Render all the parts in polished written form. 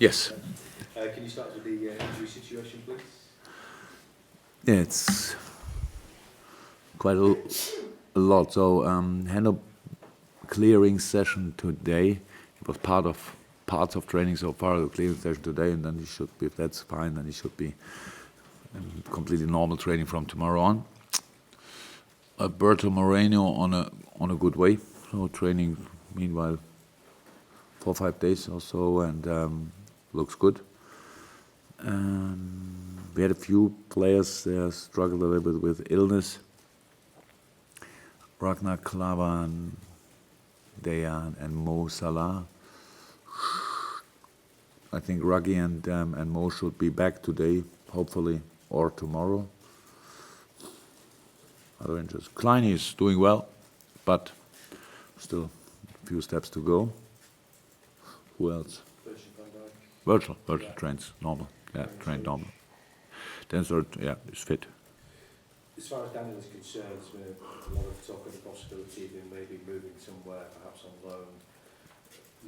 Yes. Can you start with the injury situation, please? Yeah, it's quite a lot. So, hand up clearing session today. It was parts of training so far. The clearing session today, and then he should be. If that's fine, then he should be completely normal training from tomorrow on. Alberto Moreno on a good way. So training meanwhile 4 or 5 days or so, and looks good. We had a few players that struggled a little bit with illness. Ragnar Klavan, Dejan, and Mo Salah. I think Raggy and Mo should be back today, hopefully, or tomorrow. Other injuries. Kleiny is doing well, but still a few steps to go. Who else? Virtual trains normal. Yeah, trained normal. Then is fit. As far as Daniel is concerned, there's been a lot of talk of the possibility of him maybe moving somewhere, perhaps on loan.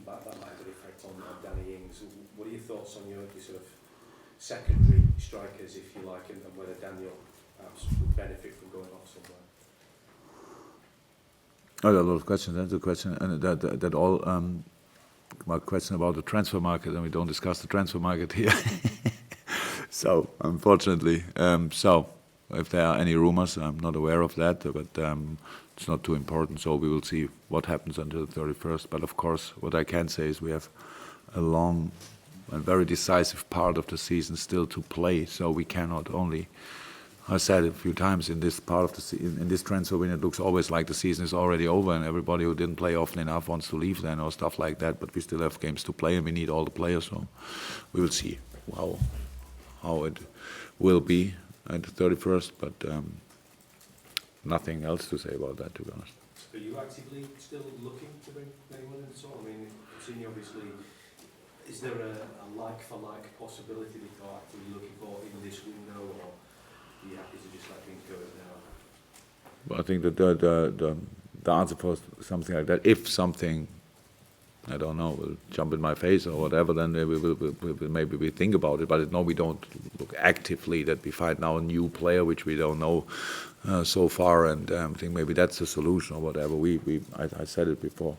That might have an effect on Danny Ings. What are your thoughts on your sort of secondary strikers, if you like, and whether Daniel perhaps would benefit from going off somewhere? Oh, there are a lot of questions. That's a question, and that all. My question about the transfer market, and we don't discuss the transfer market here. So, unfortunately, if there are any rumors, I'm not aware of that, but it's not too important. So we will see what happens until the 31st. But of course, what I can say is we have a long and very decisive part of the season still to play. So we cannot only. I said it a few times in this part of the in this transfer window, it looks always like the season is already over and everybody who didn't play often enough wants to leave then or stuff like that. But we still have games to play and we need all the players. So we will see how it will be at the 31st. But nothing else to say about that, to be honest. Are you actively still looking to bring anyone in at all? I mean, Coutinho obviously. Is there a like-for-like possibility that you're actively looking for in this window, or are you happy to just let things go now? Well, I think that the answer for something like that, if something, I don't know, will jump in my face or whatever, then maybe we think about it. But no, we don't look actively that we find now a new player which we don't know so far, and think maybe that's the solution or whatever. I said it before.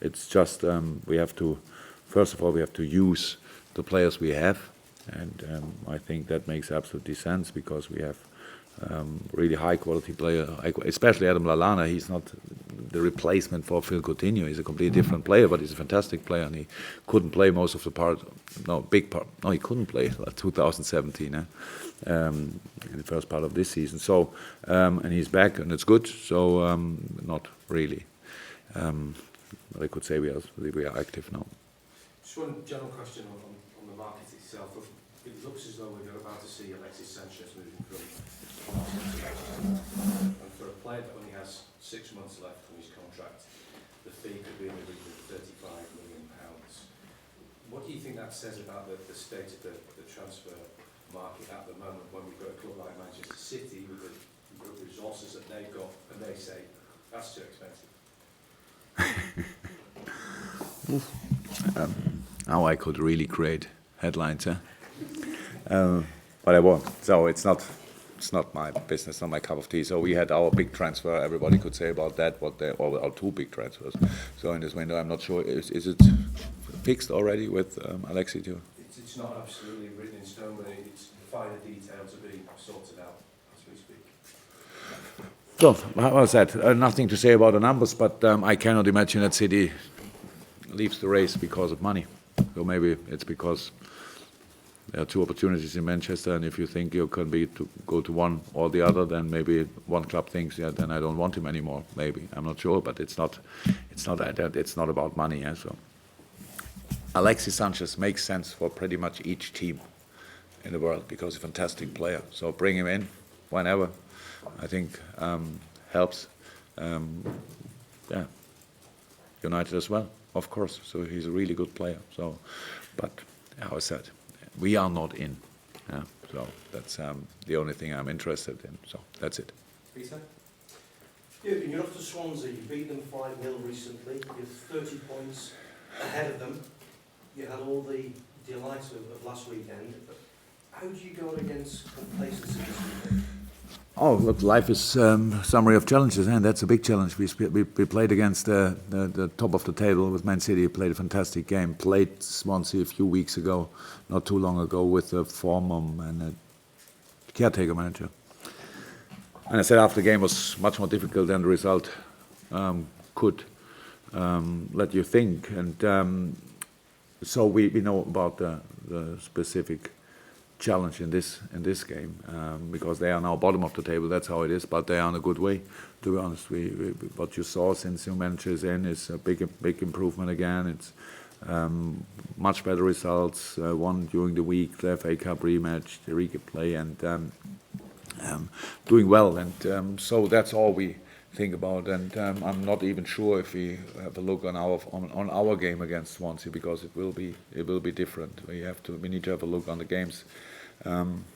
It's just we have to. First of all, we have to use the players we have, and I think that makes absolutely sense because we have really high-quality players, especially Adam Lallana. He's not the replacement for Phil Coutinho. He's a completely different player, but he's a fantastic player, and he couldn't play most of the part. Big part. No, he couldn't play 2017 in the first part of this season. So, and he's back, and it's good. So, not really. I could say we are active now. Just one general question on the market itself. It looks as though we're about to see Alexis Sanchez moving from Arsenal, and for a player that only has 6 months left on his contract, the fee could be in the region of £35 million. What do you think that says about the state of the transfer market at the moment when we've got a club like Manchester City with the resources that they've got, and they say that's too expensive? Now I could really create headlines, but I won't. So it's not my business, not my cup of tea. So we had our big transfer. Everybody could say about that or our 2 big transfers. So in this window, I'm not sure. Is it fixed already with Alexi too? It's not absolutely written in stone, but it's the finer details are being sorted out as we speak. So, how was that? Nothing to say about the numbers, but I cannot imagine that City leaves the race because of money. So maybe it's because there are 2 opportunities in Manchester, and if you think you can go to one or the other, then maybe one club thinks, yeah, then I don't want him anymore. Maybe, I'm not sure, but it's not about money. Yeah? So Alexis Sanchez makes sense for pretty much each team in the world because he's a fantastic player. So bring him in whenever. I think helps. United as well, of course. So he's a really good player. So, but how I said, we are not in. So that's the only thing I'm interested in. So that's it. Peter? Jurgen, you're off to Swansea. You beat them 5-0 recently. You're 30 points ahead of them. You had all the delight of last weekend. But how do you go against complacency this weekend? Oh, look, life is summary of challenges, and that's a big challenge. We played against the top of the table with Man City, played a fantastic game, played Swansea a few weeks ago, not too long ago, with a former and a caretaker manager. And I said after the game was much more difficult than the result could let you think. And so we know about the specific challenge in this game because they are now bottom of the table. That's how it is, but they are in a good way. To be honest, what you saw since new manager is in is a big improvement again. It's much better results. Won during the week, the FA Cup rematch, the replay, and doing well. And so that's all we think about. And I'm not even sure if we have a look on our game against Swansea, because it will be different. We need to have a look on the games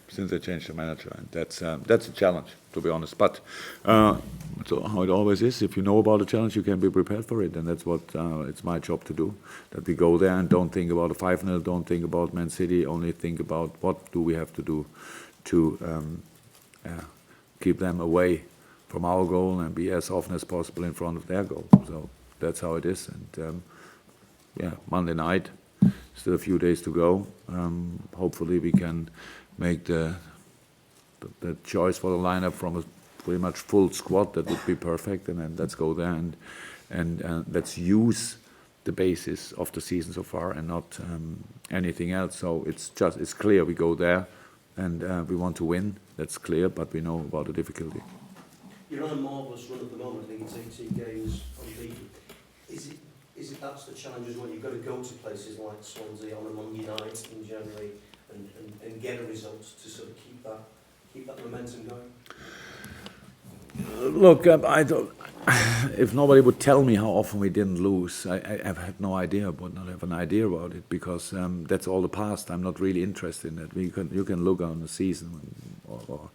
since they changed the manager, and that's a challenge, to be honest. But so how it always is, if you know about a challenge, you can be prepared for it, and that's what it's my job to do. That we go there and don't think about a 5-0, don't think about Man City, only think about what do we have to do to keep them away from our goal and be as often as possible in front of their goal. So that's how it is. And Monday night, still a few days to go. Hopefully we can make the choice for the lineup from a pretty much full squad. That would be perfect. And then let's go there and let's use the basis of the season so far and not anything else. So it's clear we go there and we want to win. That's clear, but we know about the difficulty. You're on a marvellous run at the moment. I think it's 18 games unbeaten. Is it that's the challenge as well? You've got to go to places like Swansea on a Monday night in January and get a result to sort of keep that momentum going? Look, I don't. If nobody would tell me how often we didn't lose, I've had no idea, would not have an idea about it, because that's all the past. I'm not really interested in that. You can look on the season or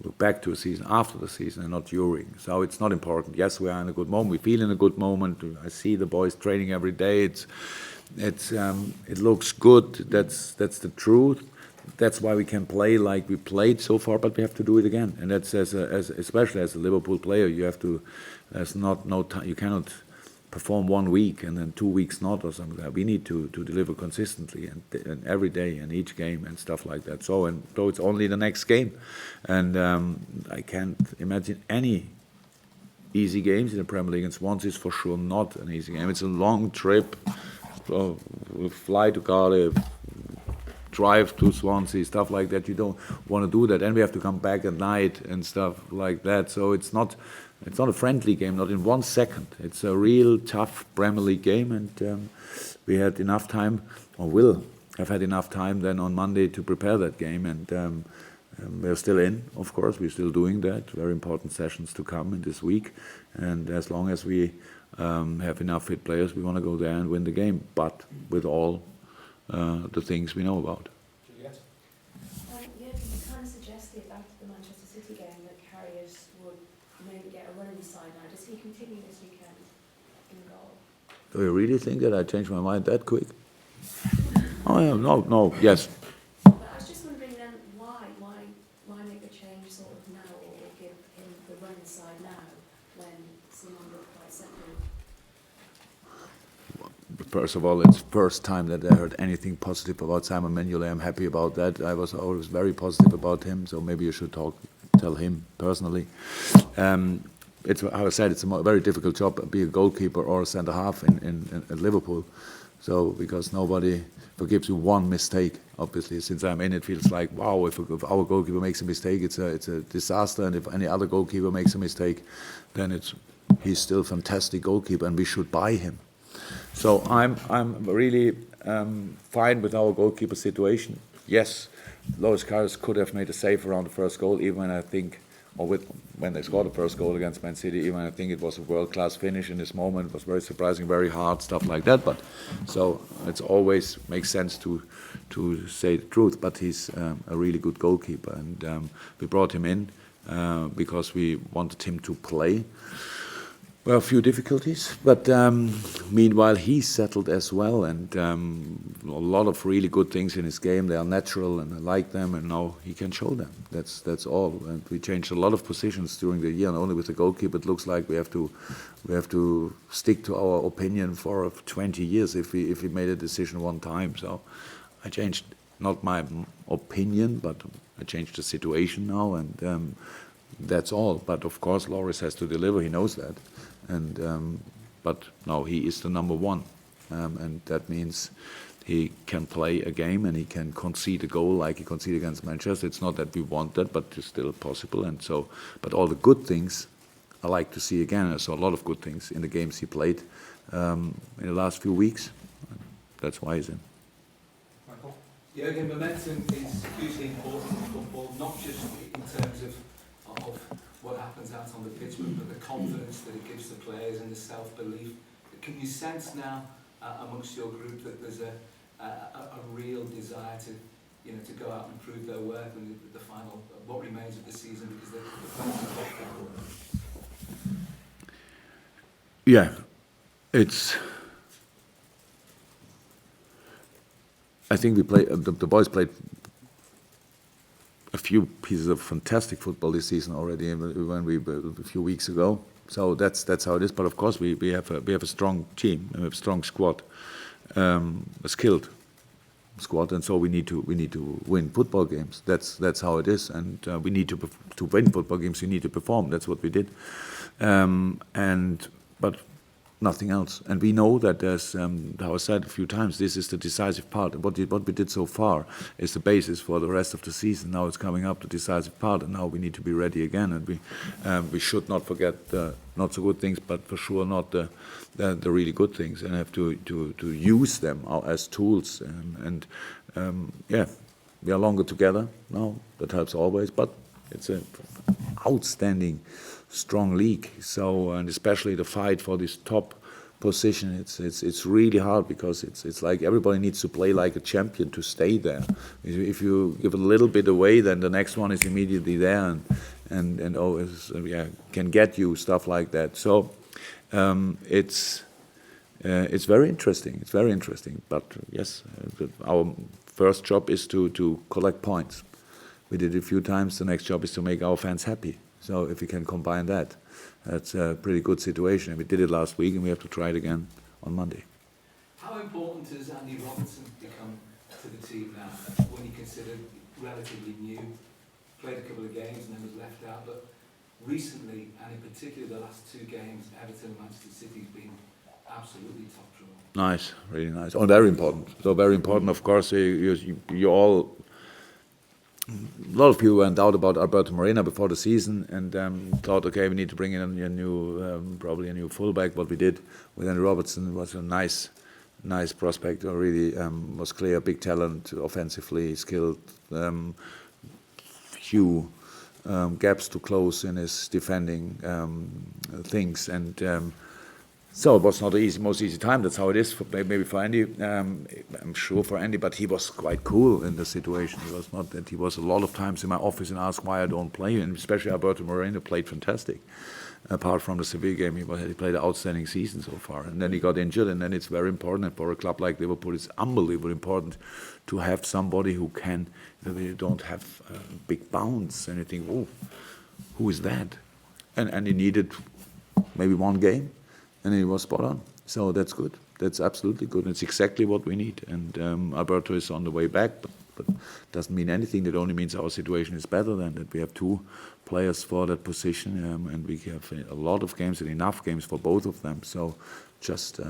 look back to a season after the season and not during. So it's not important. Yes, we are in a good moment. We feel in a good moment. I see the boys training every day. It looks good. That's the truth. That's why we can play like we played so far, but we have to do it again. And that's especially as a Liverpool player, you have to. There's no time. You cannot perform 1 week and then 2 weeks not, or something like that. We need to deliver consistently and every day and each game and stuff like that. So it's only the next game, and I can't imagine any easy games in the Premier League. And Swansea is for sure not an easy game. It's a long trip. So we'll fly to Cardiff, drive to Swansea, stuff like that. You don't want to do that, and we have to come back at night and stuff like that. So it's not a friendly game, not in 1 second. It's a real tough Premier League game, and we had enough time, or will have had enough time then on Monday to prepare that game, and we're still in, of course. We're still doing that. Very important sessions to come in this week, and as long as we have enough fit players, we want to go there and win the game, but with all the things we know about. Juliet? You kind of suggested after the Manchester City game that Carriers would maybe get a run in the side now. Does he continue this weekend in goal? Do you really think that I changed my mind that quick? Oh yeah, no, yes. But I was just wondering then why make the change sort of now, or give him the run inside now when someone looked quite settled? First of all, it's the first time that I heard anything positive about Simon Mignolet. I'm happy about that. I was always very positive about him, so maybe you should tell him personally. It's, how I said, it's a very difficult job, be a goalkeeper or a centre-half at Liverpool. So, because nobody forgives you one mistake, obviously. Since I'm in, it feels like, wow, if our goalkeeper makes a mistake, it's a disaster. And if any other goalkeeper makes a mistake, then he's still a fantastic goalkeeper, and we should buy him. So I'm really fine with our goalkeeper situation. Yes, Loris Karius could have made a save around the first goal, even when I think, when they scored the first goal against Man City, even I think it was a world-class finish in this moment. It was very surprising, very hard, stuff like that. But so it's always makes sense to say the truth. But he's a really good goalkeeper, and we brought him in because we wanted him to play. Well, a few difficulties, but meanwhile he's settled as well, and a lot of really good things in his game. They are natural, and I like them, and now he can show them. That's all. And we changed a lot of positions during the year, and only with the goalkeeper. It looks like we have to stick to our opinion for 20 years if we made a decision one time. So I changed not my opinion, but I changed the situation now, and that's all. But of course, Loris has to deliver. He knows that. And but no, he is the number one, and that means he can play a game and he can concede a goal like he conceded against Manchester. It's not that we want that, but it's still possible. And so, but all the good things I like to see again. I saw a lot of good things in the games he played in the last few weeks. That's why he's in. Michael? Jurgen, momentum is hugely important in football, not just in terms of what happens out on the pitch, but the confidence that it gives the players and the self-belief. Can you sense now amongst your group that there's a real desire to go out and prove their worth in the final, what remains of the season, because the players are football? Yeah, I think the boys played a few pieces of fantastic football this season already a few weeks ago. So that's how it is. But of course we have a strong team, we have a strong squad, a skilled squad, and so we need to win football games. That's how it is, and we need to win football games. We need to perform. That's what we did, but nothing else. And we know that there's, how I said a few times, this is the decisive part. What we did so far is the basis for the rest of the season. Now it's coming up, the decisive part, and now we need to be ready again. And we should not forget the not so good things, but for sure not the really good things, and have to use them as tools. Yeah, we are longer together now. That helps always, but it's an outstanding, strong league. So, and especially the fight for this top position, it's really hard, because it's like everybody needs to play like a champion to stay there. If you give a little bit away, then the next one is immediately there and always can get you stuff like that. So it's very interesting. It's very interesting. But yes, our first job is to collect points. We did it a few times. The next job is to make our fans happy. So if we can combine that, that's a pretty good situation. And we did it last week, and we have to try it again on Monday. How important has Andy Robertson become to the team now, when you consider relatively new, played a couple of games and then was left out, but recently, and in particular the last two games, Everton and Manchester City has been absolutely top drawer. Nice, really nice. Oh, very important. So very important, of course. You all. A lot of people went out about Alberto Moreno before the season and thought, okay, we need to bring in a new, probably a new fullback. What we did with Andy Robertson was a nice prospect. Really was clear, big talent, offensively skilled, few gaps to close in his defending things, and so it was not the most easy time. That's how it is, maybe for Andy. I'm sure for Andy, but he was quite cool in the situation. He was not that. He was a lot of times in my office and asked why I don't play, and especially Alberto Moreno played fantastic. Apart from the Sevilla game, he played an outstanding season so far. And then he got injured, and then it's very important. And for a club like Liverpool, it's unbelievably important to have somebody who can. They don't have big bounce, and you think, oh, who is that? And he needed maybe one game. And he was spot on. So that's good. That's absolutely good. It's exactly what we need. And Alberto is on the way back, but doesn't mean anything. That only means our situation is better than that. We have two players for that position, and we have a lot of games and enough games for both of them. So just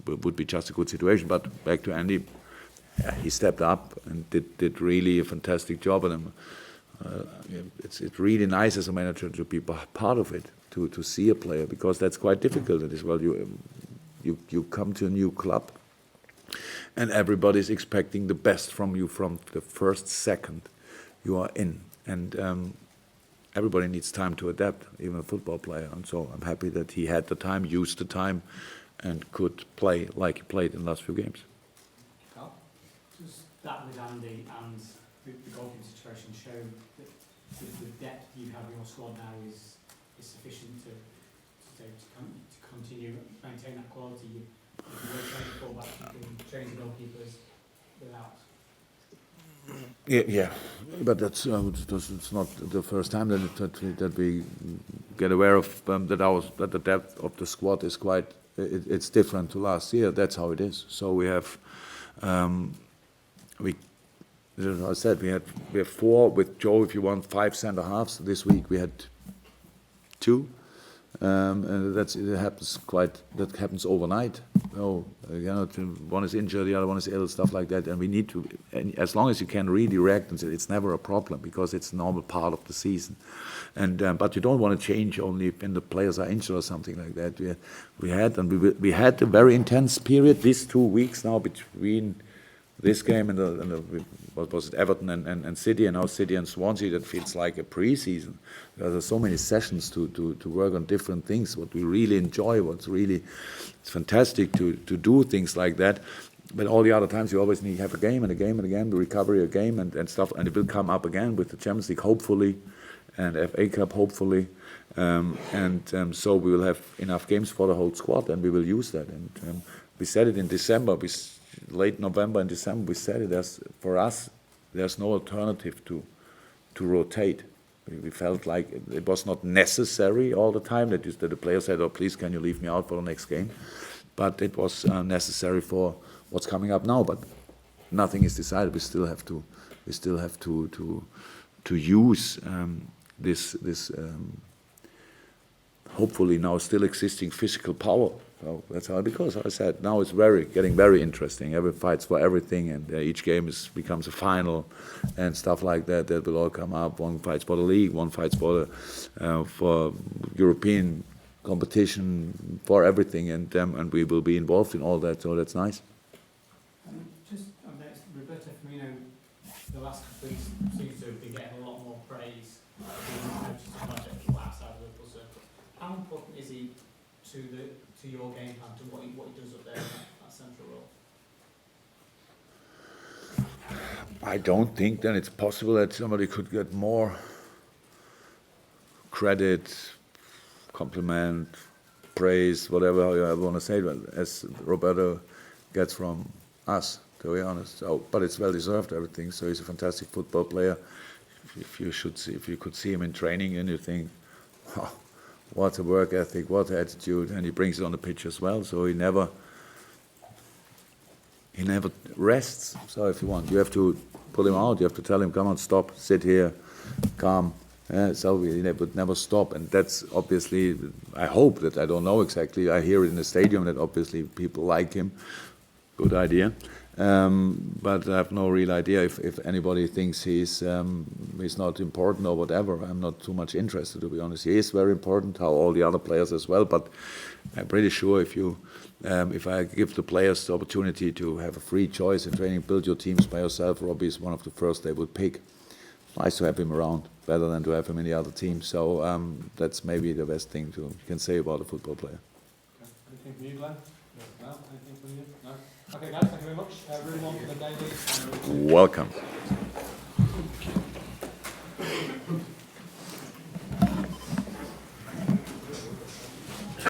would be just a good situation. But back to Andy, he stepped up and did really a fantastic job. And it's really nice as a manager to be part of it. To see a player, because that's quite difficult as well. You come to a new club, and everybody's expecting the best from you from the first second you are in, and everybody needs time to adapt, even a football player. And so I'm happy that he had the time, used the time, and could play like he played in the last few games. Carl? Does that with Andy and the goalkeeping situation show that the depth you have in your squad now is sufficient to to continue maintain that quality. If you were training fullbacks, you can train the goalkeepers without. Yeah, but that's it's not the first time that we get aware of that the depth of the squad is quite. It's different to last year. That's how it is. So we have, as I said, we have 4 with Joe. If you want 5 centre halves this week, we had 2. And that happens overnight. One is injured, the other one is ill, stuff like that. And we need to, and as long as you can redirect, and it's never a problem because it's a normal part of the season. And but you don't want to change only when the players are injured or something like that. We had a very intense period these 2 weeks now between this game and what was it, Everton and City, and now City and Swansea. That feels like a pre-season. There are so many sessions to work on different things. What we really enjoy, it's fantastic to do things like that. But all the other times you always need to have a game and a game and a game, the recovery, a game and stuff, and it will come up again with the Champions League hopefully, and FA Cup hopefully, so we will have enough games for the whole squad, and we will use that. And we said it in December. Late November and December, we said it. For us, there's no alternative to rotate. We felt like it was not necessary all the time that the player said, "Oh, please, can you leave me out for the next game?" But it was necessary for what's coming up now. But nothing is decided. We still have to use this hopefully now still existing physical power. So that's how, because I said now it's getting very interesting. Every fights for everything, and each game becomes a final, and stuff like that. That will all come up. One fights for the league, one fights for European competition, for everything, and we will be involved in all that. So that's nice. Roberto Firmino, the last couple of weeks seems to be getting a lot more praise. Outside of Liverpool circle. How important is he to your game plan, to what he does up there in that central role? I don't think that it's possible that somebody could get more credit, compliment, praise, whatever you want to say, as Roberto gets from us, to be honest. So, but it's well deserved, everything. So he's a fantastic football player. If you could see him in training, and you think, oh, what a work ethic, what attitude, and he brings it on the pitch as well. So he never rests. So if you want, you have to pull him out. You have to tell him, come on, stop, sit here, calm. So he would never stop, and that's obviously. I hope that, I don't know exactly. I hear it in the stadium that obviously people like him. Good idea. But I have no real idea if anybody thinks he's not important or whatever. I'm not too much interested, to be honest. He is very important, how all the other players as well. But I'm pretty sure if I give the players the opportunity to have a free choice in training, build your teams by yourself, Robbie is one of the first they would pick. Nice to have him around, better than to have him in the other team. So that's maybe the best thing you can say about a football player. Okay. Anything from you, Glenn? No? Anything from you? No? Okay, guys, thank you very much. Room on for the daily. Welcome.